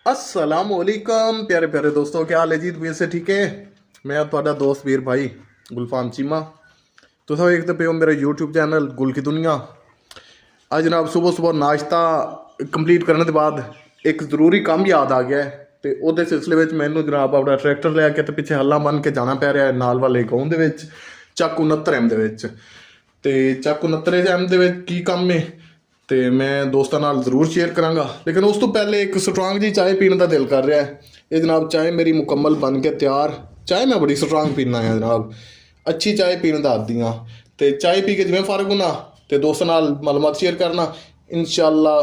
अस्सलाम वालेकुम प्यारे प्यारे दोस्तों, क्या हाल है जी? तबीयत से ठीक है? मैं ਤੁਹਾਡਾ ਦੋਸਤ ਵੀਰ ਭਾਈ ਗੁਲਫਾਮ ਚੀਮਾ। ਤੁਸੀਂ ਵੇਖਦੇ ਪਏ ਹੋ ਮੇਰਾ YouTube ਚੈਨਲ ਗੁਲ ਕੀ ਦੁਨੀਆ। ਅੱਜ ਜਨਾਬ ਸਵੇਰ ਸਵੇਰ ਨਾਸ਼ਤਾ ਕੰਪਲੀਟ ਕਰਨ ਦੇ ਬਾਅਦ ਇੱਕ ਜ਼ਰੂਰੀ ਕੰਮ ਯਾਦ ਆ ਗਿਆ ਤੇ ਉਹਦੇ ਸਿਲਸਿਲੇ ਵਿੱਚ ਮੈਨੂੰ ਜਨਾਬ ਆਪਣਾ ਟਰੈਕਟਰ ਲੈ ਕੇ ਤੇ ਪਿੱਛੇ ਹੱਲਾ ਬੰਨ ਕੇ ਜਾਣਾ ਪੈ ਰਿਹਾ ਹੈ ਨਾਲ ਵਾਲੇ ਗਾਉਂ ਦੇ ਵਿੱਚ ਚੱਕ 69M ਦੇ ਵਿੱਚ। ਤੇ ਚੱਕ 69M ਦੇ ਵਿੱਚ ਕੀ ਕੰਮ ਹੈ ਤੇ मैं दोस्तों नाल ज़रूर शेयर करांगा, लेकिन उस तो पहले एक स्ट्रांग जी चाय पीने का दिल कर रहा है। ये जनाब चाय मेरी मुकम्मल बन के तैयार। चाय मैं बड़ी स्ट्रांग पीना है जनाब, अच्छी चाय पीने का आदी हाँ। तो चाय पी के जिवें फर्क होना तो दोस्तों नाल मालूमात शेयर करना इंशाअल्लाह,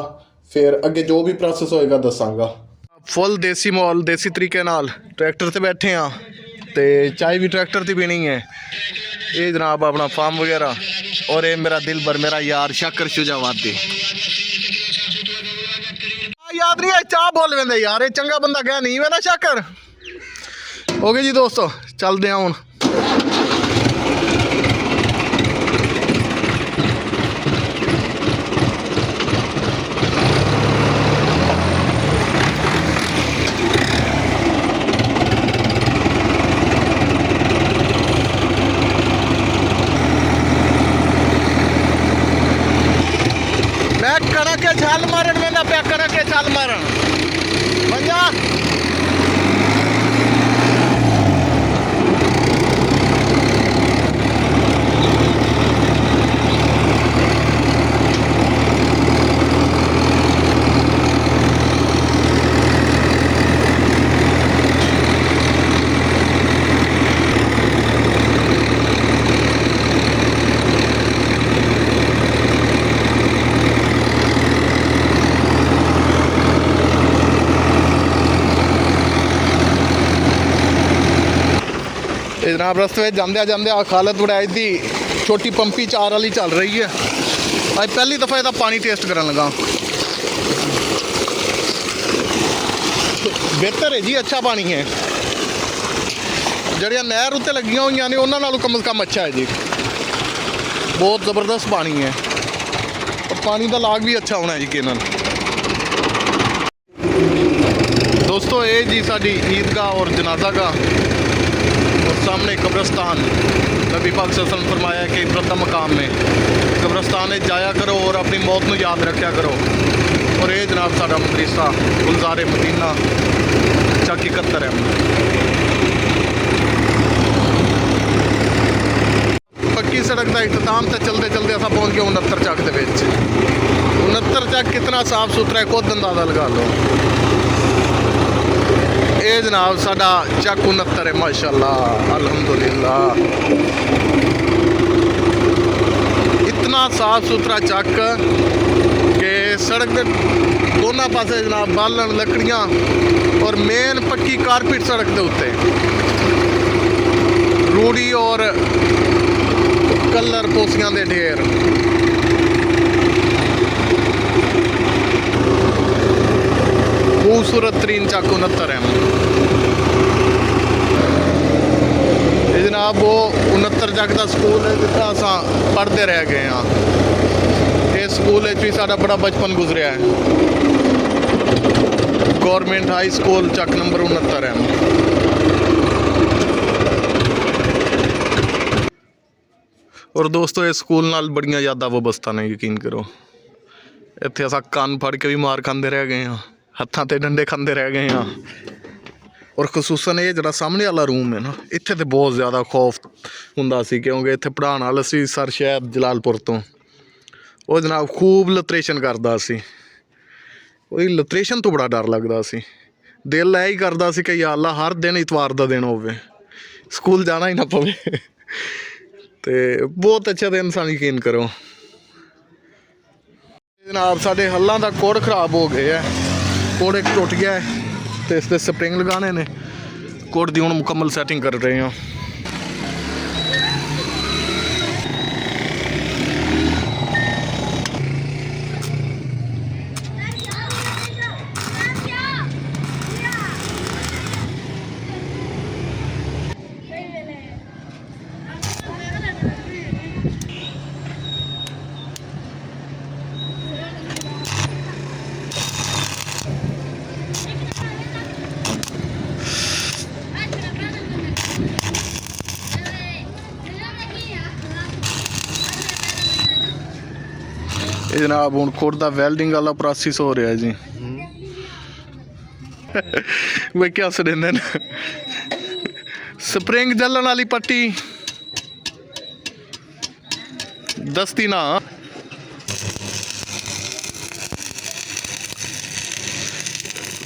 फिर अगे जो भी प्रोसेस होएगा दसांगा। फुल देसी माहौल देसी तरीके नाल ट्रैक्टर से बैठे हाँ तो चाय भी ट्रैक्टर से पीनी है। ये जनाब अपना फार्म वगैरह और ये मेरा दिल भर मेरा यार शाकर शुजावादी। याद नहीं है चाह बोल वेंदे यार, ये चंगा बंदा क्या नहीं है ना शाकर। हो गए जी दोस्तों, चलते हैं हुण। कणक के छाल मारन वेंदा पे कणक के छाल मारन बंजा। जनाब रस्ते में जांदे जांदे खालत बड़ाई की छोटी पंपी 4 वाली चल रही है। अज पहली दफ़ा इसका पानी टेस्ट करन लगा। बेहतर है जी, अच्छा पानी है। जड़ियाँ नहर उत्ते लगियां हुई ने उन्होंने नालों कम से कम अच्छा है जी, बहुत ज़बरदस्त पानी है और पानी का लाग भी अच्छा होना है यकीनन। दोस्तों ये जी साड़ी ईदगाह और जनाजा का और सामने कब्रस्तान। नबी पाक सल्लल्लाहु अलैहि वसल्लम फरमाया कि प्रथम मकाम में कब्रस्तान में जाया करो और अपनी मौत को याद रखा करो। और ये जनाब साडा मदरसा गुलजार मदीना चक 71M। पक्की सड़क का इख्तिताम तो चलते चलते असा पहुँच गए 69 चक के विच। 69 चक कितना साफ सुथरा है खुद अंदाजा लगा लो। ये जनाब साडा चक 69 है माशाअल्लाह अल्हम्दुलिल्लाह। इतना साफ सुथरा चक कि सड़क के दोनों पासे जनाब बालन लकड़ियाँ और मेन पक्की कारपेट सड़क के उत्ते रूड़ी और कलर पोसियां दे ढेर। खूबसूरत तरीन चक 69M। जनाब वो 69 चक का स्कूल है जितना असा पढ़ते रह गए हाँ। इस स्कूल भी साਡਾ बड़ा बचपन गुजरिया है। गवर्नमेंट हाई स्कूल चक नंबर 69M। और दोस्तों इस स्कूल नाल बड़ियां यादां वाबस्ता ने, यकीन करो। इत्थे असा कान फड़ के भी मार खाते रह गए हाँ, हत्थां ते डंडे खाते रह गए हाँ। और खसूसन ये जरा सामने वाला रूम है ना, इत्थे तो बहुत ज़्यादा खौफ हुंदा सी क्योंकि इत्थे पढ़ाने वाला सी सर शायद जलालपुर तो। वो जनाब खूब लतरेशन करदा सी। वही लतरेशन तो बड़ा डर लगदा सी। दिल ऐ ही करदा सी कि या अल्लाह हर दिन इतवार दा दिन होवे, स्कूल जाना ही ना पवे। तो बहुत अच्छा दिन सा, यकीन करो। जनाब साढ़े हल्लां दा कोड खराब हो गया है, कोड एक टुट गया है तो इस पर स्प्रिंग लगाने ने। कोड की हुण मुकम्मल सैटिंग कर रहे हैं। ਇਹ ਜਨਾਬ ਹੁਣ ਖੁਦ ਦਾ ਵੈਲਡਿੰਗ ਵਾਲਾ ਪ੍ਰੋਸੈਸ ਹੋ ਰਿਹਾ ਜੀ। ਵੇ ਕੀ ਹੱਸ ਰਹੇ ਨੇ। ਸਪਰਿੰਗ ਜਲਣ ਵਾਲੀ ਪੱਟੀ ਦਸਤੀ ਨਾ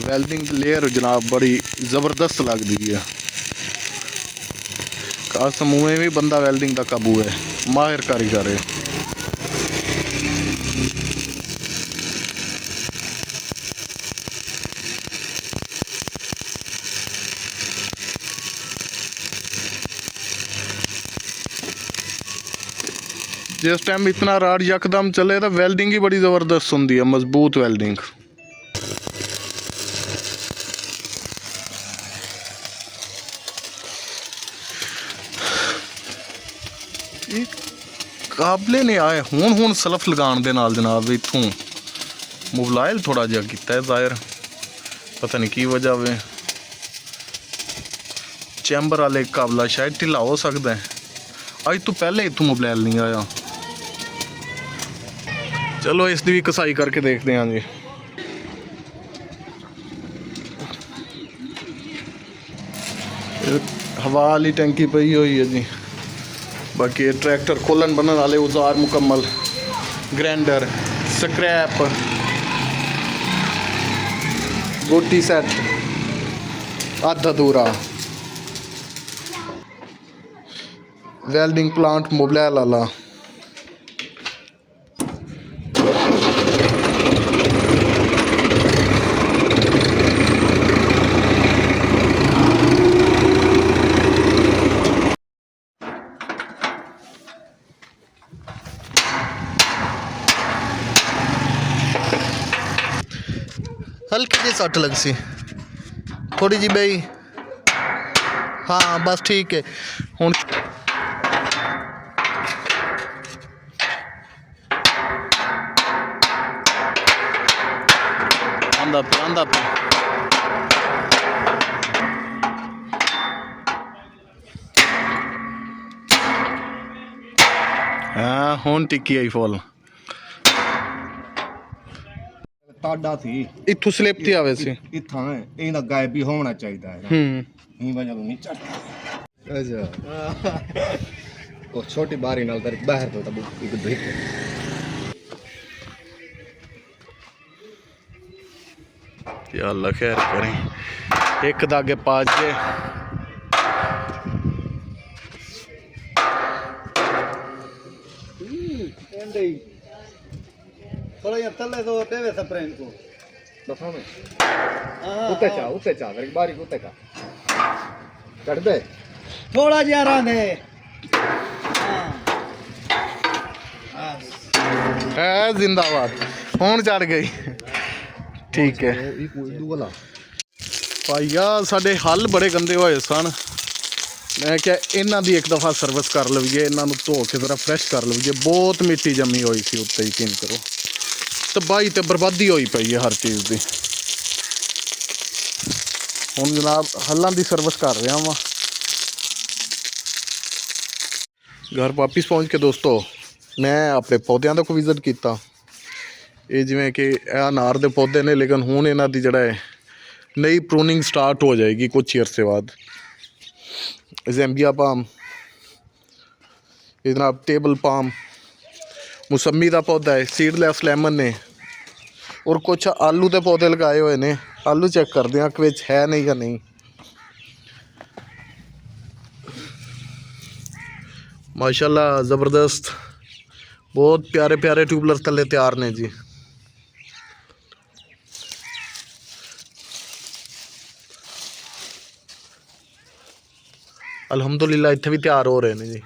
ਵੈਲਡਿੰਗ ਲੇਅਰ ਜਨਾਬ ਬੜੀ ਜ਼ਬਰਦਸਤ ਲੱਗਦੀ ਹੈ। कसम में भी बंदा वेल्डिंग का काबू है, माहिर कारीगर है। जिस टाइम इतना राड यकदम चले तो वेल्डिंग ही बड़ी ज़बरदस्त होंगी है, मजबूत वेल्डिंग। काबले ने आए हूँ सलफ लगाने दे नाल जनाब इत्थों मोबाइल थोड़ा जिहा कीता है ज़ाहिर, पता नहीं की वजह वे। चैम्बर वाले काबला शायद ढिला हो सकता है, अज तो पहले इत्थों मोबाइल नहीं आया। चलो इसकी भी कसाई करके देखते हैं जी। हवा वाली टैंकी पई हुई है जी। बाकी ट्रैक्टर खोलन बनने वाले औजार मुकम्मल, ग्राइंडर, स्क्रैप, गोटी सेट आधा अधूरा, वेल्डिंग प्लांट मोबाइल वाला। हल्की जी सट लग सी थोड़ी जी बई, हाँ बस ठीक है। हुण आंदा पे हाँ हुण टिक्की आई फुल ਤਾਡਾ ਸੀ इत्थों स्लिप थी आवे सी ਇੱਥਾਂ ਇਹਦਾ ਗਾਇਬ ਵੀ ਹੋਣਾ ਚਾਹੀਦਾ ਹੈ। ਇਹ ਵਜ੍ਹਾ ਨੂੰ ਨਹੀਂ ਚੜਦਾ। ਅੱਛਾ ਉਹ ਛੋਟੀ ਬਾਰੀ ਨਾਲ तर ਬਾਹਰ ਤੋਂ ਤਾਂ ਇੱਕ ਦੇਖ या अल्लाह खैर करें। एक दागे पाँच जे थोड़ा ये तले तो देवे सप्रेन को बफा में उत्ते चा एक बारी उत्ते का चढ़ दे थोड़ा जिया रहा दे है जिंदाबाद हुण चढ़ गई ठीक है। भाईया साडे हल बड़े गंदे होए सन, मैं क्या इन्हां दी एक दफ़ा सर्विस कर लवीए, इन्हां नूं धो के जरा फ्रैश कर लवीए। बहुत मिट्टी जमी हुई सी उत्ते, यकीन करो तबाही ते बर्बादी होई पई है हर चीज़ की। हुण जनाब हल्लां दी सर्विस कर रहा वां। घर वापिस पहुँच के दोस्तों मैं अपने पौधों का विजिट किया। ये जिमें कि अनार के पौधे ने, लेकिन हुण इन्हां दी जिहड़ा है नई प्रूनिंग स्टार्ट हो जाएगी कुछ ही अरसे बाद। ज़ैम्बिया पाम, ये जनाब टेबल पाम, मौसमी का पौधा है, सीडलैस लेमन ने, और कुछ आलू के पौधे लगाए हुए ने। आलू चेक करते हैं कि है नहीं या नहीं। माशाल्लाह ज़बरदस्त, बहुत प्यारे प्यारे ट्यूबलर थले तैयार ने जी। अल्हम्दुलिल्लाह इत्थे भी तैयार हो रहे हैं जी।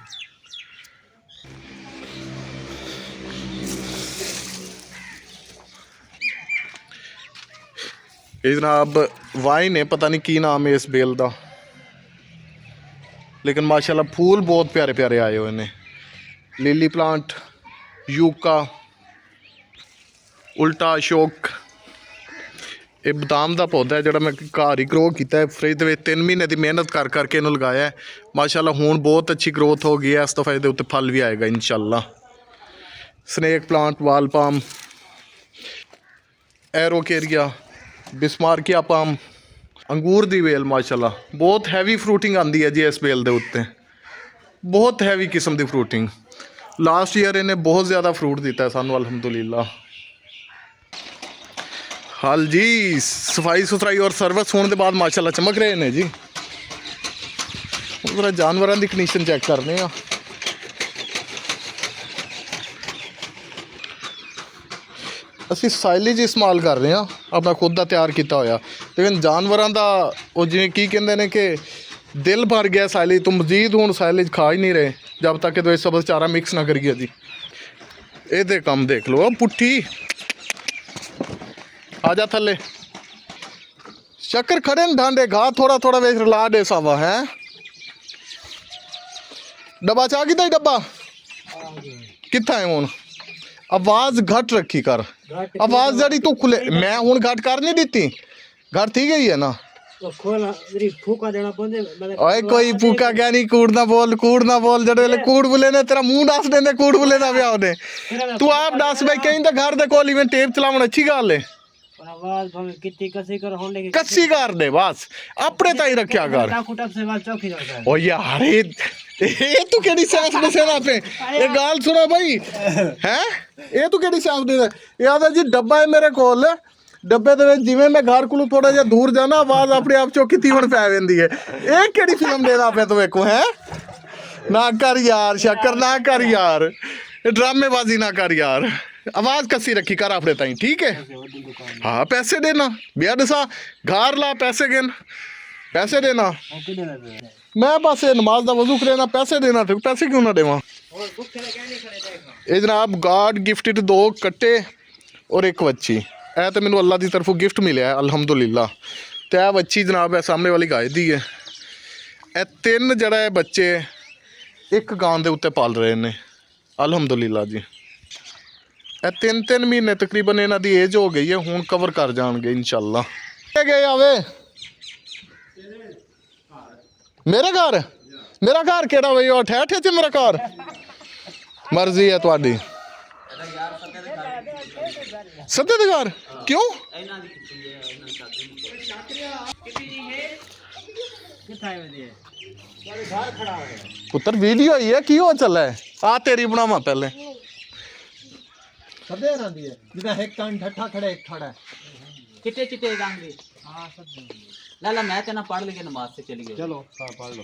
ये जनाब वाइन है, पता नहीं की नाम है इस बेल का, लेकिन माशाल्लाह फूल बहुत प्यारे प्यारे आए हुए हैं। लिली प्लांट, यूका, उल्टा अशोक, ये बदाम का पौधा है जो मैं घर ही ग्रो किया है फ्रिज के 3 महीने की मेहनत कर करके इन्हों लगाया है। माशाल्लाह हुण बहुत अच्छी ग्रोथ हो गई है। इस दफ़ा ये उत्ते फल भी आएगा इंशाल्लाह। स्नेक प्लांट, वाल पाम, एरोकेरिया, बिस्मार्किया पाम, अंगूर दी वेल माशाल्लाह बहुत हैवी फ्रूटिंग आती है जी इस वेल के उत्ते, बहुत हैवी किस्म की फ्रूटिंग। लास्ट ईयर इन्हें बहुत ज़्यादा फ्रूट दिता है सानू अल्हम्दुलिल्लाह। हाल जी सफाई सुथराई और सर्विस होने के बाद माशाल्लाह चमक रहे हैं जी। जरा जानवरों की कंडीशन चेक करने आ। ਅਸੀਂ ਸਾਈਲੇਜ ਇਸਤੇਮਾਲ ਕਰ ਰਹੇ ਹਾਂ ਆਪਣਾ ਖੁਦ ਦਾ ਤਿਆਰ ਕੀਤਾ ਹੋਇਆ, ਲੇਕਿਨ ਜਾਨਵਰਾਂ ਦਾ ਉਹ ਜਿਵੇਂ ਕੀ ਕਹਿੰਦੇ ਨੇ ਕਿ ਦਿਲ ਭਰ ਗਿਆ ਸਾਈਲੇਜ ਤੋਂ, ਮਜ਼ੀਦ ਹੁਣ ਸਾਈਲੇਜ ਖਾ ਹੀ ਨਹੀਂ ਰਹੇ ਜਦ ਤੱਕ ਕਿ ਸਭ ਚਾਰਾ ਮਿਕਸ ਨਾ ਕਰੀਏ ਜੀ। ਇਹਦੇ ਕੰਮ ਦੇਖ ਲਓ ਪੁੱਠੀ ਆ ਜਾ ਥੱਲੇ, ਸ਼ੱਕਰ ਖੜੇ ਨੇ ਢਾਂਡੇ ਘਾ ਥੋੜਾ ਥੋੜਾ ਵੇਖ ਰਲਾ ਦੇ ਸਾਵਾ ਹੈ। ਡੱਬਾ ਚਾਹ ਕਿਦਾ ਡੱਬਾ ਕਿੱਥਾ ਹੈ ਹੁਣ? आवाज घट रखी कर, आवाज जड़ी तू खुले मैं हूं घट कर नहीं दी, घट थी गई है ना। ओए कोई फूका क्या नहीं, कूड़ ना बोल जड़े कूड़ बुले ने तेरा मुंह दस देंदे, कूड़ बुले दा ब्याह ने तू आप दस भाई कहीं तो घर दे कोल इवें टेप चलावन अच्छी गल है, कस्सी कर दे बस अपने ताई रखया कर। ओ यार ये तू केड़ी साइंस दसेना पे ये गाल सुनो भाई है, ये तू केड़ी साइंस दे याद है जी। डब्बा है मेरे कोल, डब्बे दे जिवें मैं घर कोलों थोड़ा जिहा दूर जाना आवाज अपने आप चौकी तीवन पै वेंदी है। ये केड़ी फिल्म देना पे तू वेखो है ना कर यार, शक्कर ना कर यार, ड्रामेबाजी ना कर यार, आवाज कसी रखी कर अपने ताई ठीक है। हाँ पैसे देना बिया दसा घर ला पैसे गिन, पैसे देना मैं बस नमाज का वजू करेना, पैसे देना थे, पैसे क्यों ना देवा। ये जनाब गॉड गिफ्टेड 2 कट्टे और 1 बच्ची, ए तो मैंने अल्लाह की तरफों गिफ्ट मिले है अल्हम्दुलिल्लाह। तो यह बच्ची जनाब है सामने वाली गाय दी है। ए 3 जड़ा है बच्चे एक गां के उत्ते पाल रहे हैं अल्हम्दुलिल्लाह जी। ए 3 महीने तकरीबन इन्हां दी एज हो गई है, हुण कवर कर जाएंगे इंशाल्लाह। गए आवे मेरे घर केड़ा भाई और ठहर थे मेरा घर, मर्जी है तुहाडी। सत्ते दे घर क्यों पुत्र वीडियो ही है की हो चला है आ तेरी बनावा पहले सदे रंदी है जिदा एक कान ठट्ठा खड़े एक खड़ा चिट्टे चिट्टे रंग दे। हां सब लाला मैं ते ना पढ़ लेके नमाज से चली गई। चलो हां पढ़ लो।